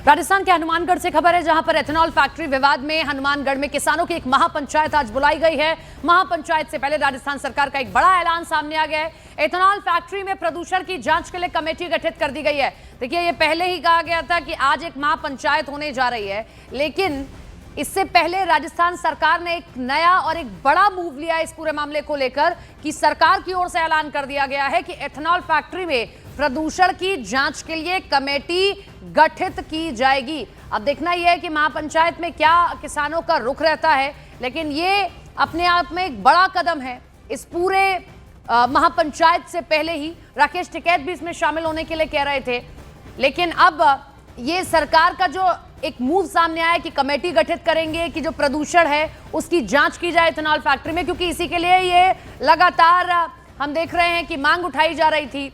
राजस्थान के हनुमानगढ़ से खबर है, जहां पर एथेनॉल फैक्ट्री विवाद में हनुमानगढ़ में किसानों की एक महापंचायत आज बुलाई गई है। महापंचायत से पहले राजस्थान सरकार का एक बड़ा ऐलान सामने आ गया है। एथेनॉल फैक्ट्री में प्रदूषण की जांच के लिए कमेटी गठित कर दी गई है। देखिए, ये पहले ही कहा गया था कि आज एक महापंचायत होने जा रही है, लेकिन इससे पहले राजस्थान सरकार ने एक नया और एक बड़ा मूव लिया इस पूरे मामले को लेकर कि सरकार की ओर से ऐलान कर दिया गया है कि एथेनॉल फैक्ट्री में प्रदूषण की जांच के लिए कमेटी गठित की जाएगी। अब देखना यह है कि महापंचायत में क्या किसानों का रुख रहता है, लेकिन ये अपने आप में एक बड़ा कदम है। इस पूरे महापंचायत से पहले ही राकेश टिकैत भी इसमें शामिल होने के लिए कह रहे थे, लेकिन अब ये सरकार का जो एक मूव सामने आया कि कमेटी गठित करेंगे कि जो प्रदूषण है उसकी जांच की जाए एथेनॉल फैक्ट्री में, क्योंकि इसी के लिए ये लगातार हम देख रहे हैं कि मांग उठाई जा रही थी।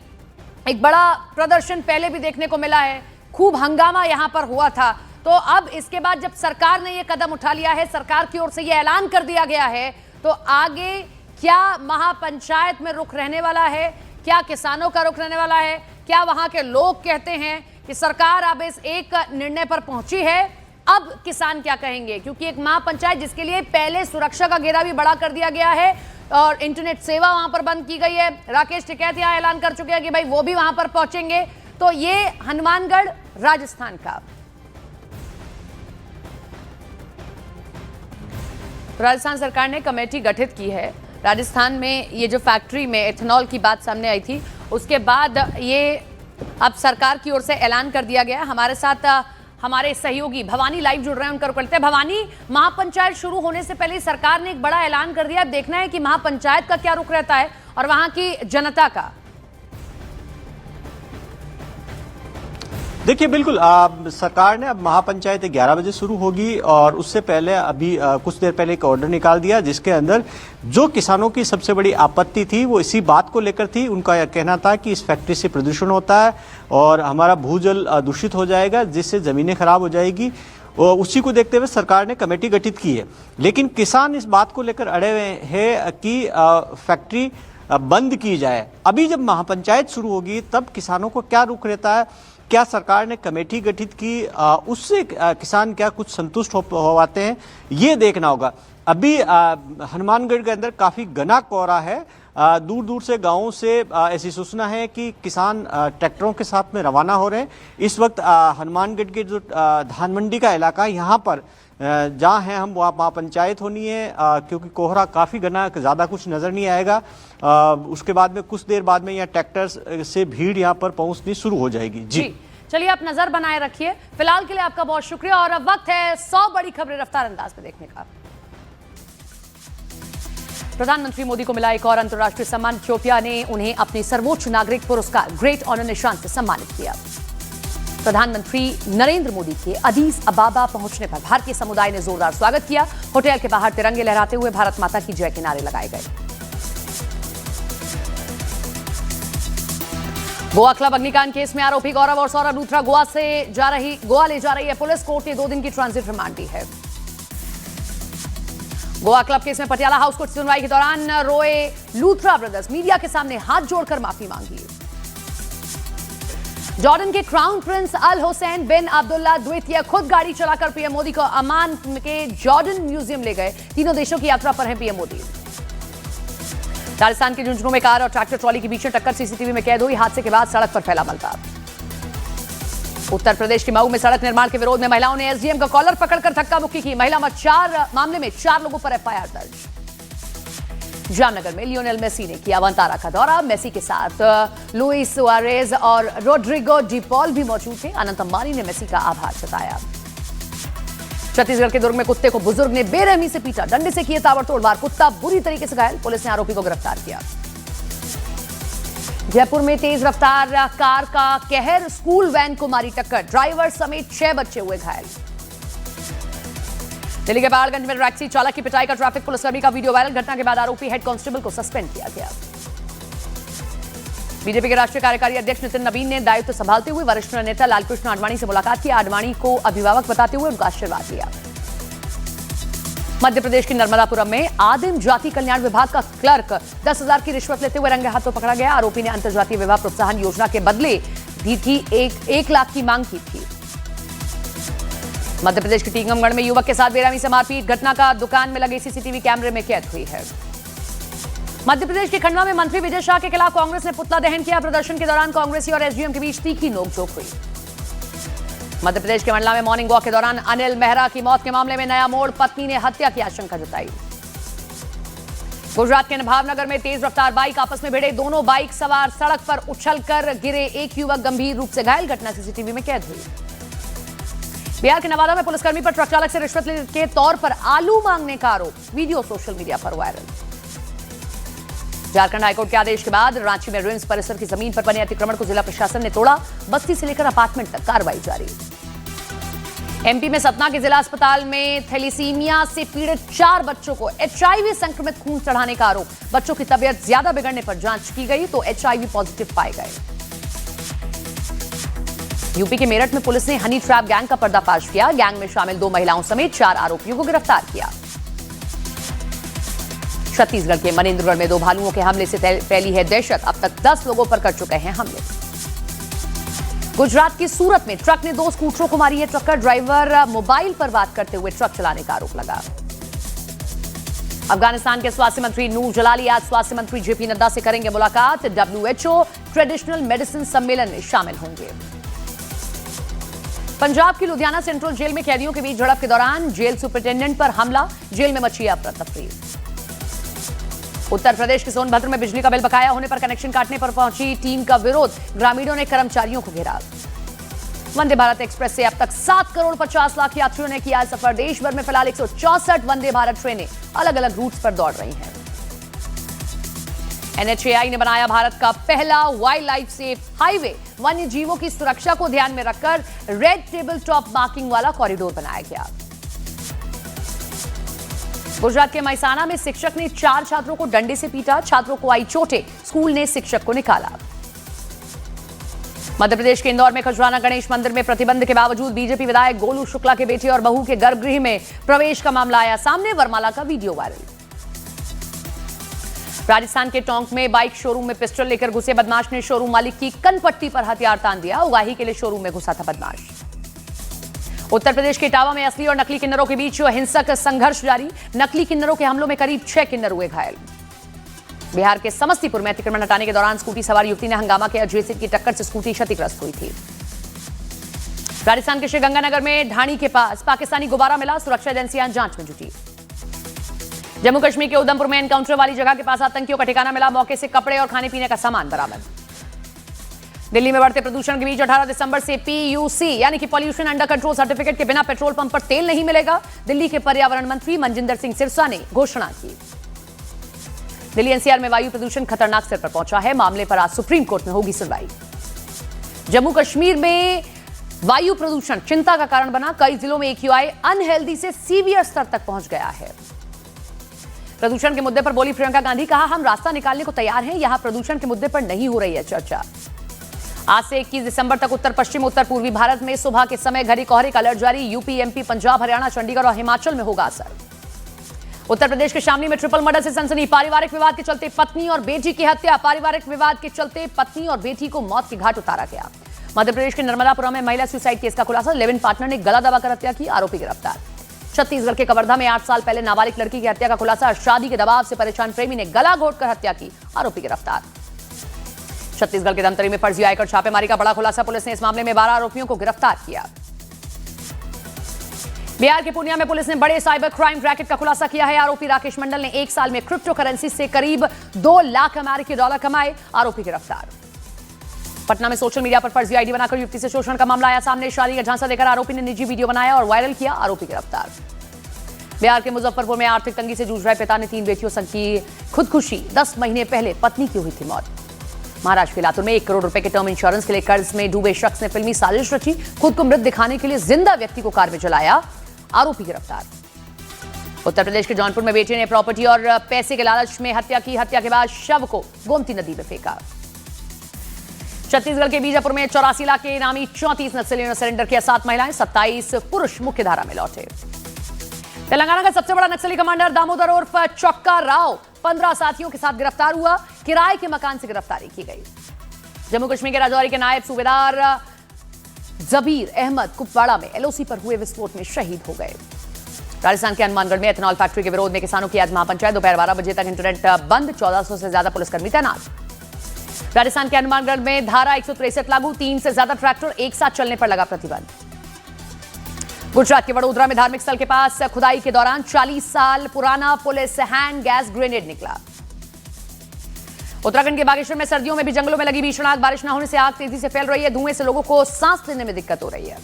एक बड़ा प्रदर्शन पहले भी देखने को मिला है, खूब हंगामा यहां पर हुआ था। तो अब इसके बाद जब सरकार ने ये कदम उठा लिया है, सरकार की ओर से ये ऐलान कर दिया गया है, तो आगे क्या महापंचायत में रुख रहने वाला है, क्या किसानों का रुख रहने वाला है, क्या वहां के लोग कहते हैं कि सरकार अब इस एक निर्णय पर पहुंची है, अब किसान क्या कहेंगे, क्योंकि एक महापंचायत जिसके लिए पहले सुरक्षा का घेरा भी बड़ा कर दिया गया है और इंटरनेट सेवा वहां पर बंद की गई है। राकेश टिकैत यहां ऐलान कर चुके हैं कि भाई वो भी वहां पर पहुंचेंगे। तो ये हनुमानगढ़ राजस्थान का, राजस्थान सरकार ने कमेटी गठित की है। राजस्थान में ये जो फैक्ट्री में एथेनॉल की बात सामने आई थी, उसके बाद ये अब सरकार की ओर से ऐलान कर दिया गया। हमारे साथ हमारे सहयोगी भवानी लाइव जुड़ रहे हैं, उनका रुख करते हैं। भवानी, महापंचायत शुरू होने से पहले सरकार ने एक बड़ा ऐलान कर दिया, अब देखना है कि महापंचायत का क्या रुख रहता है और वहां की जनता का। देखिए, बिल्कुल सरकार ने अब महापंचायत 11 बजे शुरू होगी और उससे पहले अभी कुछ देर पहले एक ऑर्डर निकाल दिया, जिसके अंदर जो किसानों की सबसे बड़ी आपत्ति थी वो इसी बात को लेकर थी। उनका यह कहना था कि इस फैक्ट्री से प्रदूषण होता है और हमारा भूजल दूषित हो जाएगा, जिससे ज़मीनें खराब हो जाएगी। और उसी को देखते हुए सरकार ने कमेटी गठित की है, लेकिन किसान इस बात को लेकर अड़े हुए हैं कि फैक्ट्री बंद की जाए। अभी जब महापंचायत शुरू होगी तब किसानों को क्या रुख रहता है, क्या सरकार ने कमेटी गठित की, उससे किसान क्या कुछ संतुष्ट हो पाते हैं, ये देखना होगा। अभी हनुमानगढ़ के अंदर काफ़ी घना कोहरा है। दूर दूर से गांवों से ऐसी सूचना है कि किसान ट्रैक्टरों के साथ में रवाना हो रहे हैं। इस वक्त हनुमानगढ़ के जो धान मंडी का इलाका है, यहाँ पर जहाँ हैं हम, वहाँ पंचायत होनी है, क्योंकि कोहरा काफ़ी घना, ज़्यादा कुछ नज़र नहीं आएगा। उसके बाद में कुछ देर बाद में यहाँ ट्रैक्टर से भीड़ यहाँ पर पहुँचनी शुरू हो जाएगी। जी चलिए, आप नजर बनाए रखिए। फिलहाल के लिए आपका बहुत शुक्रिया और अब वक्त है 100 बड़ी खबरें रफ्तार अंदाज में देखने का। प्रधानमंत्री मोदी को मिला एक और अंतर्राष्ट्रीय सम्मान। इथियोपिया ने उन्हें अपने सर्वोच्च नागरिक पुरस्कार ग्रेट ऑनर निशान से सम्मानित किया। प्रधानमंत्री नरेंद्र मोदी के अदीस अबाबा पहुंचने पर भारतीय समुदाय ने जोरदार स्वागत किया। होटल के बाहर तिरंगे लहराते हुए भारत माता की जय के नारे लगाए गए। गोवा क्लब अग्निकांड केस में आरोपी गौरव और सौरभ लूथरा गोवा ले जा रही है पुलिस। कोर्ट ने 2 दिन की ट्रांजिट रिमांड दी है। गोवा क्लब केस में पटियाला हाउस कोर्ट सुनवाई के दौरान रोए लूथरा ब्रदर्स, मीडिया के सामने हाथ जोड़कर माफी मांगी। जॉर्डन के क्राउन प्रिंस अल हुसैन बिन अब्दुल्ला द्वितीय खुद गाड़ी चलाकर पीएम मोदी को अमान के जॉर्डन म्यूजियम ले गए। तीनों देशों की यात्रा पर हैं पीएम मोदी। राजस्थान के झुंझुनू में कार और ट्रैक्टर ट्रॉली के बीच में टक्कर सीसीटीवी में कैद हुई। हादसे के बाद सड़क पर फैला मलबा। उत्तर प्रदेश के मऊ में सड़क निर्माण के विरोध में महिलाओं ने एसडीएम का कॉलर पकड़कर धक्का मुक्की की। महिला मामले में 4 लोगों पर एफआईआर दर्ज। जामनगर में लियोनेल मेसी ने किया वंतारा का दौरा। मेसी के साथ लुइस सुआरेज और रोड्रिगो डी पॉल भी मौजूद थे। अनंत अंबानी ने मेसी का आभार जताया। छत्तीसगढ़ के दुर्ग में कुत्ते को बुजुर्ग ने बेरहमी से पीटा, डंडे से किए ताबड़तोड़ वार। कुत्ता बुरी तरीके से घायल, पुलिस ने आरोपी को गिरफ्तार किया। जयपुर में तेज रफ्तार कार का कहर, स्कूल वैन को मारी टक्कर, ड्राइवर समेत 6 बच्चे हुए घायल। दिल्ली के पहाड़गंज में टैक्सी चालक की पिटाई का ट्रैफिक पुलिसकर्मी का वीडियो वायरल। घटना के बाद आरोपी हेड कांस्टेबल को सस्पेंड किया गया। बीजेपी के राष्ट्रीय कार्यकारी अध्यक्ष नितिन नवीन ने दायित्व संभालते हुए वरिष्ठ नेता लालकृष्ण आडवाणी से मुलाकात की। आडवाणी को अभिभावक बताते हुए उनका आशीर्वाद लिया। मध्य प्रदेश के नर्मदापुरम में आदिम जाति कल्याण विभाग का क्लर्क 10,000 की रिश्वत लेते हुए रंगे हाथों पकड़ा गया। आरोपी ने अंतरजातीय विवाह प्रोत्साहन योजना के बदले दी थी 1 लाख की मांग की थी। मध्य प्रदेश के टीकमगढ़ में युवक के साथ बेरहमी से मारपीट, घटना का दुकान में लगे सीसीटीवी कैमरे में कैद हुई है। मध्य प्रदेश के खंडवा में मंत्री विजय शाह के खिलाफ कांग्रेस ने पुतला दहन किया। प्रदर्शन के दौरान कांग्रेसी और एसडीएम के बीच तीखी नोकझोंक हुई। मध्य प्रदेश के मंडला में मॉर्निंग वॉक के दौरान अनिल मेहरा की मौत के मामले में नया मोड़, पत्नी ने हत्या की आशंका जताई। गुजरात के भावनगर में तेज रफ्तार बाइक आपस में भिड़े, दोनों बाइक सवार सड़क पर उछलकर गिरे, एक युवक गंभीर रूप से घायल, घटना सीसीटीवी में कैद हुई। बिहार के नवादा में पुलिसकर्मी पर ट्रक चालक से रिश्वत के तौर पर आलू मांगने का आरोप, वीडियो सोशल मीडिया पर वायरल। झारखंड हाईकोर्ट के आदेश के बाद रांची में रिम्स परिसर की जमीन पर बने अतिक्रमण को जिला प्रशासन ने तोड़ा, बस्ती से लेकर अपार्टमेंट तक कार्रवाई जारी। एमपी में सतना के जिला अस्पताल में थैलीसीमिया से पीड़ित 4 बच्चों को एचआईवी संक्रमित खून चढ़ाने का आरोप, बच्चों की तबीयत ज्यादा बिगड़ने पर जांच की गई तो एचआईवी पॉजिटिव पाए गए। यूपी के मेरठ में पुलिस ने हनी ट्रैप गैंग का पर्दाफाश किया। गैंग में शामिल 2 महिलाओं समेत 4 आरोपियों को गिरफ्तार किया। छत्तीसगढ़ के मनेन्द्रगढ़ में 2 भालुओं के हमले से फैली है दहशत, अब तक 10 लोगों पर कर चुके हैं हमले। गुजरात की सूरत में ट्रक ने 2 स्कूटरों को मारी है टक्कर, ड्राइवर मोबाइल पर बात करते हुए ट्रक चलाने का आरोप लगा। अफगानिस्तान के स्वास्थ्य मंत्री नूर जलाली आज स्वास्थ्य मंत्री जेपी नड्डा से करेंगे मुलाकात। WHO ट्रेडिशनल मेडिसिन सम्मेलन में शामिल होंगे। पंजाब की लुधियाना सेंट्रल जेल में कैदियों के बीच झड़प के दौरान जेल सुपरिटेंडेंट पर हमला, जेल में मची अफरा-तफरी। उत्तर प्रदेश के सोनभद्र में बिजली का बिल बकाया होने पर कनेक्शन काटने पर पहुंची टीम का विरोध, ग्रामीणों ने कर्मचारियों को घेरा। वंदे भारत एक्सप्रेस से अब तक 7 करोड़ 50 लाख यात्रियों ने किया सफर। देश भर में फिलहाल 164 वंदे भारत ट्रेनें अलग अलग रूट्स पर दौड़ रही हैं। NHAI ने बनाया भारत का पहला वाइल्ड लाइफ सेफ हाईवे, वन्य जीवों की सुरक्षा को ध्यान में रखकर रेड टेबल टॉप मार्किंग वाला कॉरिडोर बनाया गया। गुजरात के मैसाना में शिक्षक ने 4 छात्रों को डंडे से पीटा, छात्रों को आई चोटें, स्कूल ने शिक्षक को निकाला। मध्य प्रदेश के इंदौर में खजुराना गणेश मंदिर में प्रतिबंध के बावजूद बीजेपी विधायक गोलू शुक्ला के बेटे और बहू के गर्भगृह में प्रवेश का मामला आया सामने, वरमाला का वीडियो वायरल। राजस्थान के टोंक में बाइक शोरूम में पिस्टल लेकर घुसे बदमाश ने शोरूम मालिक की कनपट्टी पर हथियार तान दिया, उगाही के लिए शोरूम में घुसा था बदमाश। उत्तर प्रदेश के इटावा में असली और नकली किन्नरों के बीच हिंसक संघर्ष जारी, नकली किन्नरों के हमलों में करीब 6 किन्नर हुए घायल। बिहार के समस्तीपुर में अतिक्रमण हटाने के दौरान स्कूटी सवार युवती ने हंगामा किया, जेसीबी की टक्कर से स्कूटी क्षतिग्रस्त हुई थी। राजस्थान के श्रीगंगानगर में ढाणी के पास पाकिस्तानी गुब्बारा मिला, सुरक्षा एजेंसियां जांच में जुटी। जम्मू कश्मीर के उधमपुर में एनकाउंटर वाली जगह के पास आतंकियों का ठिकाना मिला, मौके से कपड़े और खाने पीने का सामान बरामद। दिल्ली में बढ़ते प्रदूषण के बीच 18 दिसंबर से PUC यानी कि पॉल्यूशन अंडर कंट्रोल सर्टिफिकेट के बिना पेट्रोल पंप पर तेल नहीं मिलेगा, दिल्ली के पर्यावरण मंत्री मनजिंदर सिंह सिरसा ने घोषणा की। दिल्ली NCR में वायु प्रदूषण खतरनाक स्तर पर पहुंचा है, मामले पर आज सुप्रीम कोर्ट में होगी सुनवाई। जम्मू कश्मीर में वायु प्रदूषण चिंता का कारण बना, कई जिलों में AQI अनहेल्दी से सीवियर स्तर तक पहुंच गया है। प्रदूषण के मुद्दे पर बोली प्रियंका गांधी, कहा हम रास्ता निकालने को तैयार हैं, यहां प्रदूषण के मुद्दे पर नहीं हो रही है चर्चा। आज से 21 दिसंबर तक उत्तर पश्चिम उत्तर पूर्वी भारत में सुबह के समय घने कोहरे का अलर्ट जारी, यूपी MP पंजाब हरियाणा चंडीगढ़ और हिमाचल में होगा असर। उत्तर प्रदेश के शामली में ट्रिपल मर्डर से सनसनी, पारिवारिक विवाद के चलते पत्नी और बेटी की हत्या, पारिवारिक विवाद के चलते पत्नी और बेटी को मौत के घाट उतारा गया। मध्य प्रदेश के नर्मदापुरम में महिला सुसाइड केस का खुलासा, लिव इन पार्टनर ने गला दबाकर हत्या की, आरोपी गिरफ्तार। छत्तीसगढ़ के कवर्धा में 8 साल पहले नाबालिग लड़की की हत्या का खुलासा, शादी के दबाव से परेशान प्रेमी ने गला घोंटकर हत्या की, आरोपी गिरफ्तार। छत्तीसगढ़ के धमतरी में फर्जी आयकर छापेमारी का बड़ा खुलासा, पुलिस ने इस मामले में 12 आरोपियों को गिरफ्तार किया। बिहार के पूर्णिया में पुलिस ने बड़े साइबर क्राइम रैकेट का खुलासा किया है, आरोपी राकेश मंडल ने 1 साल में क्रिप्टो करेंसी से करीब 2 लाख अमेरिकी डॉलर कमाए, आरोपी गिरफ्तार। पटना में सोशल मीडिया पर फर्जी आईडी बनाकर युवती से शोषण का मामला आया सामने, शादी का झांसा देकर आरोपी ने निजी वीडियो बनाया और वायरल किया, आरोपी गिरफ्तार। बिहार के मुजफ्फरपुर में आर्थिक तंगी से जूझ रहे पिता ने 3 बेटियों संग की खुदकुशी, 10 महीने पहले पत्नी की हुई थी मौत। महाराष्ट्र के लातूर में 1 करोड़ रुपए के टर्म इंश्योरेंस के लिए कर्ज में डूबे शख्स ने फिल्मी साजिश रची, खुद को मृत दिखाने के लिए जिंदा व्यक्ति को कार में जलाया, आरोपी गिरफ्तार। उत्तर प्रदेश के जौनपुर में बेटे ने प्रॉपर्टी और पैसे के लालच में हत्या की, हत्या के बाद शव को गोमती नदी में फेंका। छत्तीसगढ़ के बीजापुर में 84 लाख के इनामी 34 नक्सलियों ने सरेंडर किया, 7 महिलाएं 27 पुरुष मुख्यधारा में लौटे। तेलंगाना का सबसे बड़ा नक्सली कमांडर दामोदर उर्फ चौक्का राव 15 साथियों के साथ गिरफ्तार हुआ, किराए के मकान से गिरफ्तारी की गई। जम्मू कश्मीर के राजौरी के नायब सूबेदार जबीर अहमद कुपवाड़ा में एलओसी पर हुए विस्फोट में शहीद हो गए। राजस्थान के हनुमानगढ़ में एथेनॉल फैक्ट्री के विरोध में किसानों की आज महापंचायत, दोपहर 12 बजे तक इंटरनेट बंद, 1400 से ज्यादा पुलिसकर्मी तैनात। राजस्थान के हनुमानगढ़ में धारा 163 लागू, 3 से ज्यादा ट्रैक्टर एक साथ चलने पर लगा प्रतिबंध। गुजरात के वडोदरा में धार्मिक स्थल के पास खुदाई के दौरान 40 साल पुराना पुलिस हैंड गैस ग्रेनेड निकला। उत्तराखंड के बागेश्वर में सर्दियों में भी जंगलों में लगी भीषण आग, बारिश न होने से आग तेजी से फैल रही है। धुएं से लोगों को सांस लेने में दिक्कत हो रही है।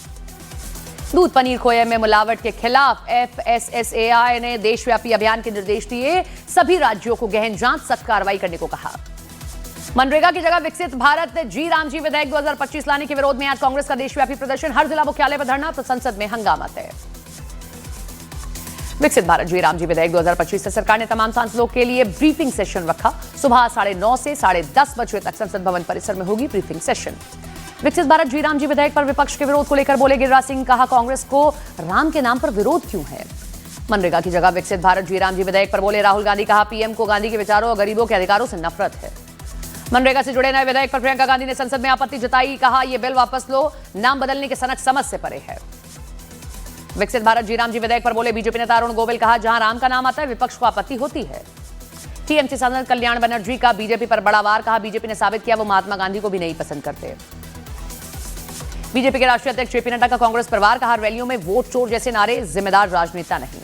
दूध पनीर खोए में मिलावट के खिलाफ FSSAI ने देशव्यापी अभियान के निर्देश दिए, सभी राज्यों को गहन जांच सख्त कार्रवाई करने को कहा। मनरेगा की जगह विकसित भारत जी रामजी विधेयक 2025 लाने के विरोध में आज कांग्रेस का देशव्यापी प्रदर्शन, हर जिला मुख्यालय पर धरना, तो संसद में हंगामा तय। विकसित भारत जी रामजी विधेयक 2025 से सरकार ने तमाम सांसदों के लिए ब्रीफिंग सेशन रखा। सुबह 9:30 से 10:30 बजे तक संसद भवन परिसर में होगी ब्रीफिंग सेशन। विकसित भारत जी रामजी विधेयक पर विपक्ष के विरोध को लेकर बोले गिरिराज सिंह, कहा कांग्रेस को राम के नाम पर विरोध क्यों है। मनरेगा की जगह विकसित भारत जी रामजी विधेयक पर बोले राहुल गांधी, कहा पीएम को गांधी के विचारों और गरीबों के अधिकारों से नफरत है। मनरेगा से जुड़े नए विधेयक पर प्रियंका गांधी ने संसद में आपत्ति जताई, कहा यह बिल वापस लो, नाम बदलने के सनक समझ से परे है। विकसित भारत जी रामजी विधेयक पर बोले बीजेपी नेता अरुण गोविल, कहा जहां राम का नाम आता है विपक्ष को आपत्ति होती है। टीएमसी सांसद कल्याण बनर्जी का बीजेपी पर बड़ा वार, कहा बीजेपी ने साबित किया वो महात्मा गांधी को भी नहीं पसंद करते। बीजेपी के राष्ट्रीय अध्यक्ष जेपी नड्डा का कांग्रेस पर वार, कहा रैलियों में वोट चोर जैसे नारे जिम्मेदार राजनेता नहीं।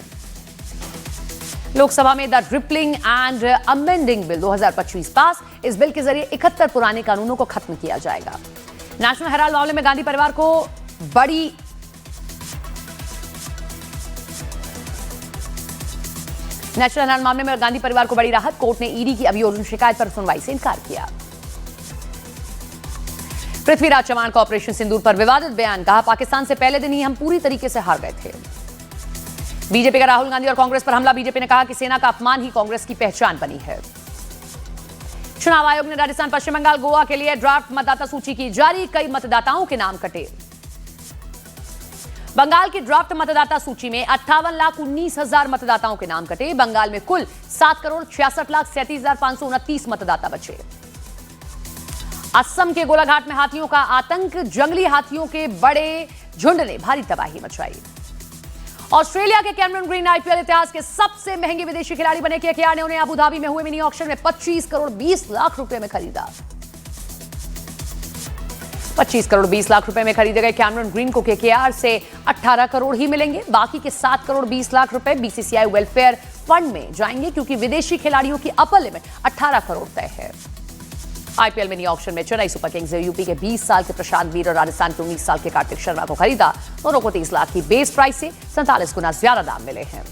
लोकसभा में the rippling and amending bill 2025 पास, इस बिल के जरिए 71 पुराने कानूनों को खत्म किया जाएगा। नेशनल हेराल्ड मामले में गांधी परिवार को बड़ी नेशनल हेराल्ड मामले में गांधी परिवार को बड़ी राहत, कोर्ट ने ईडी की अभियोजन शिकायत पर सुनवाई से इनकार किया। पृथ्वीराज चव्हाण का ऑपरेशन सिंदूर पर विवादित बयान, कहा पाकिस्तान से पहले दिन ही हम पूरी तरीके से हार गए थे। बीजेपी का राहुल गांधी और कांग्रेस पर हमला, बीजेपी ने कहा कि सेना का अपमान ही कांग्रेस की पहचान बनी है। चुनाव आयोग ने राजस्थान, पश्चिम बंगाल, गोवा के लिए ड्राफ्ट मतदाता सूची की जारी, कई मतदाताओं के नाम कटे। बंगाल की ड्राफ्ट मतदाता सूची में 58,19,000 मतदाताओं के नाम कटे। बंगाल में कुल 7,66,37,529 मतदाता बचे। असम के गोलाघाट में हाथियों का आतंक, जंगली हाथियों के बड़े झुंड ने भारी तबाही मचाई। ऑस्ट्रेलिया के कैमरन ग्रीन आईपीएल इतिहास के सबसे महंगे विदेशी खिलाड़ी बने। केकेआर ने उन्हें अबू धाबी में हुए मिनी ऑक्शन में 25 करोड़ 20 लाख रुपए में खरीदा। 25 करोड़ 20 लाख रुपए में खरीदे गए कैमरन ग्रीन को केकेआर से 18 करोड़ ही मिलेंगे। बाकी के 7 करोड़ 20 लाख रुपए बीसीसीआई वेलफेयर फंड में जाएंगे, क्योंकि विदेशी खिलाड़ियों की अपर लिमिट 18 करोड़ तय है। आईपीएल मिनी ऑक्शन में चेन्नई सुपर किंग्स ने यूपी के 20 साल के प्रशांत वीर और राजस्थान के 19 साल के कार्तिक शर्मा को खरीदा। दोनों को 30 लाख की बेस प्राइस से 47 गुना ज्यादा दाम मिले हैं।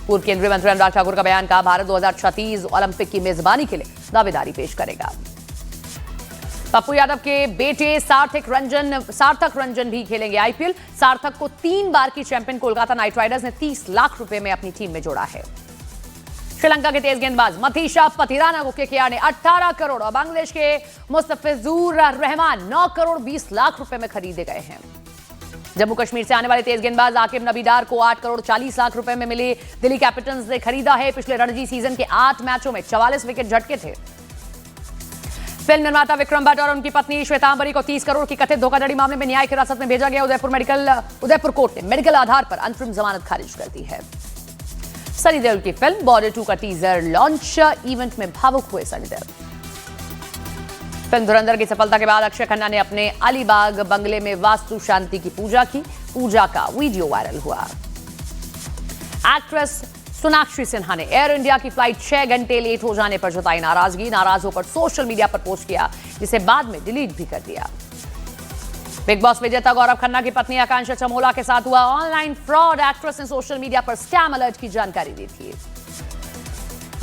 पूर्व केंद्रीय मंत्री अनुराग ठाकुर का बयान, कहा भारत 2036 ओलंपिक की मेजबानी के लिए दावेदारी पेश करेगा। पप्पू यादव के बेटे सार्थक रंजन भी खेलेंगे आईपीएल। सार्थक को 3 बार की चैंपियन कोलकाता नाइट राइडर्स ने 30 लाख रुपए में अपनी टीम में जोड़ा है। श्रीलंका के तेज गेंदबाज मथीशा पथिराना को केकेआर ने 18 करोड़ और बांग्लादेश के मुस्तफिजुर रहमान 9 करोड़ 20 लाख रुपए में खरीदे गए हैं। जम्मू कश्मीर से आने वाले तेज गेंदबाज आकिब नबीदार को 8 करोड़ 40 लाख रुपए में मिले। दिल्ली कैपिटल्स ने खरीदा है। पिछले रणजी सीजन के 8 मैचों में 44 विकेट झटके थे। फिल्म निर्माता विक्रम भट्ट और उनकी पत्नी श्वेतांबरी को 30 करोड़ की कथित धोखाधड़ी मामले में न्यायिक हिरासत में भेजा गया। उदयपुर कोर्ट ने मेडिकल आधार पर अंतरिम जमानत खारिज कर दी है। सनी देओल की फिल्म बॉर्डर 2 का टीजर लॉन्च इवेंट में भावुक हुए सनी देओल। फिल्म धुरंधर की सफलता के बाद अक्षय खन्ना ने अपने अलीबाग बंगले में वास्तु शांति की पूजा की। पूजा का वीडियो वायरल हुआ। एक्ट्रेस सोनाक्षी सिन्हा ने एयर इंडिया की फ्लाइट 6 घंटे लेट हो जाने पर जताई नाराजगी। नाराज होकर सोशल मीडिया पर पोस्ट किया, जिसे बाद में डिलीट भी कर दिया। बिग बॉस विजेता गौरव खन्ना की पत्नी आकांक्षा चमोला के साथ हुआ ऑनलाइन फ्रॉड। एक्ट्रेस ने सोशल मीडिया पर स्कैम अलर्ट की जानकारी दी थी।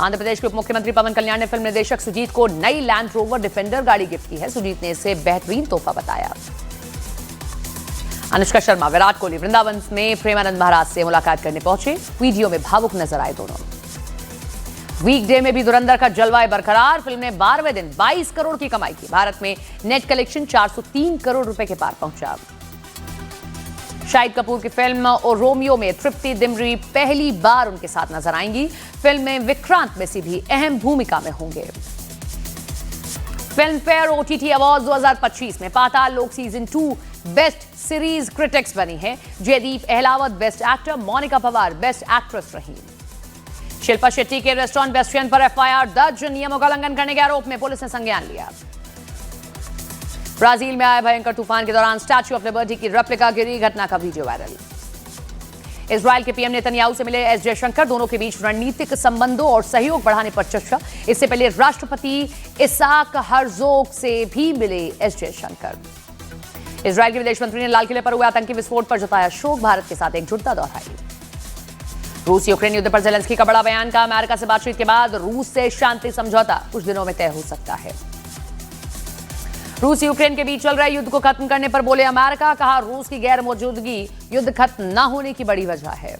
आंध्र प्रदेश के उप मुख्यमंत्री पवन कल्याण ने फिल्म निर्देशक सुजीत को नई लैंड रोवर डिफेंडर गाड़ी गिफ्ट की है। सुजीत ने इसे बेहतरीन तोहफा बताया। अनुष्का शर्मा, विराट कोहली वृंदावन में प्रेमानंद महाराज से मुलाकात करने पहुंचे। वीडियो में भावुक नजर आए दोनों। वीकडे में भी धुरंधर का जलवा बरकरार। फिल्म ने 12वें दिन 22 करोड़ की कमाई की। भारत में नेट कलेक्शन 403 करोड़ रुपए के पार पहुंचा। शाहिद कपूर की फिल्म और रोमियो में तृप्ति डिमरी पहली बार उनके साथ नजर आएंगी। फिल्म में विक्रांत मेसी भी अहम भूमिका में होंगे। फिल्म फेयर ओटीटी अवार्ड 2025 में पाताल लोक सीजन 2 बेस्ट सीरीज क्रिटिक्स बनी है। Jaideep Ahlawat best actor, Monika Pawar best actress रही। शिल्पा शेट्टी के रेस्टोरेंट बेस्टियन पर एफआईआर दर्ज, नियमों का उल्लंघन करने के आरोप में पुलिस ने संज्ञान लिया। ब्राजील में आए भयंकर तूफान के दौरान स्टैच्यू ऑफ लिबर्टी की रेप्लिका गिरी, घटना का वीडियो वायरल। इजराइल के पीएम नेतन्याहू से मिले एस जयशंकर, दोनों के बीच रणनीतिक संबंधों और सहयोग बढ़ाने पर चर्चा। इससे पहले राष्ट्रपति इसाक हर्जोग से भी मिले एस जयशंकर। इजराइल के विदेश मंत्री ने लाल किले पर हुए आतंकी विस्फोट पर जताया शोक, भारत के साथ एकजुटता दोहराई। रूस यूक्रेन युद्ध पर जेलेंस्की का बड़ा बयान, का अमेरिका से बातचीत के बाद रूस से शांति समझौता कुछ दिनों में तय हो सकता है। रूस यूक्रेन के बीच चल रहे युद्ध को खत्म करने पर बोले अमेरिका, कहा रूस की गैर मौजूदगी युद्ध खत्म न होने की बड़ी वजह है।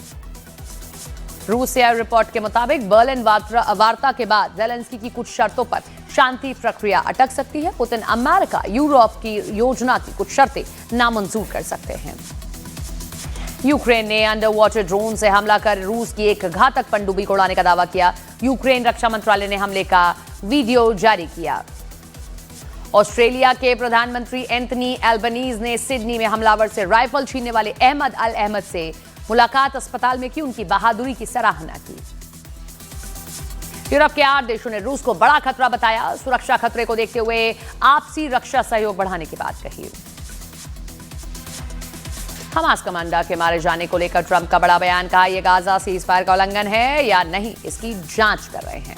रूस से आई रिपोर्ट के मुताबिक बर्लिन वार्ता के बाद जेलेंस्की की कुछ शर्तों पर शांति प्रक्रिया अटक सकती है। पुतिन अमेरिका यूरोप की योजना की कुछ शर्तें नामंजूर कर सकते हैं। यूक्रेन ने अंडर वाटर ड्रोन से हमला कर रूस की एक घातक पनडुब्बी को उड़ाने का दावा किया। यूक्रेन रक्षा मंत्रालय ने हमले का वीडियो जारी किया। ऑस्ट्रेलिया के प्रधानमंत्री एंथनी एल्बनीज ने सिडनी में हमलावर से राइफल छीनने वाले अहमद अल अहमद से मुलाकात अस्पताल में की, उनकी बहादुरी की सराहना की। यूरोप के 8 देशों ने रूस को बड़ा खतरा बताया, सुरक्षा खतरे को देखते हुए आपसी रक्षा सहयोग बढ़ाने की बात कही। हमास कमांडर के मारे जाने को लेकर ट्रंप का बड़ा बयान, कहा यह गाजा सीज़फायर का उल्लंघन है या नहीं, इसकी जांच कर रहे हैं।